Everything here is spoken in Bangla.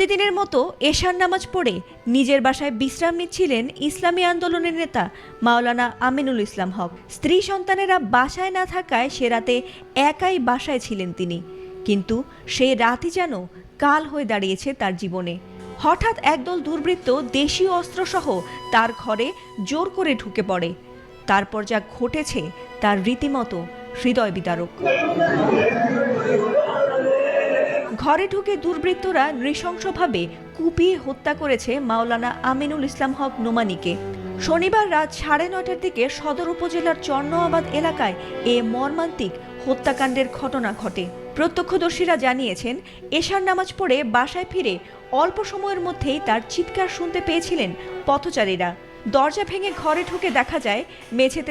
প্রতিদিনের মতো এশার নামাজ পড়ে নিজের বাসায় বিশ্রাম নিচ্ছিলেন ইসলামী আন্দোলনের নেতা মাওলানা আমিনুল ইসলাম হক। স্ত্রী সন্তানেরা বাসায় না থাকায় সে রাতে একাই বাসায় ছিলেন তিনি। কিন্তু সেই রাতই যেন কাল হয়ে দাঁড়িয়েছে তার জীবনে। হঠাৎ একদল দুর্বৃত্ত দেশীয় অস্ত্রসহ তার ঘরে জোর করে ঢুকে পড়ে। তারপর যা ঘটেছে তার রীতিমতো হৃদয় বিদারক। ঘরে ঢুকে দুর্বৃত্তরা নৃশংসভাবে কুপিয়ে হত্যা করেছে মাওলানা আমিনুল ইসলাম হক নোমানীকে। শনিবার রাত 9:30টার দিকে সদর উপজেলার চন্নআবাদ এলাকায় এ মর্মান্তিক হত্যাকাণ্ডের ঘটনা ঘটে। প্রত্যক্ষদর্শীরা জানিয়েছেন, এশার নামাজ পড়ে বাসায় ফিরে অল্প সময়ের মধ্যেই তার চিৎকার শুনতে পেয়েছিলেন পথচারীরা। দরজা ভেঙে ঘরে ঢুকে দেখা যায় মেঝেতে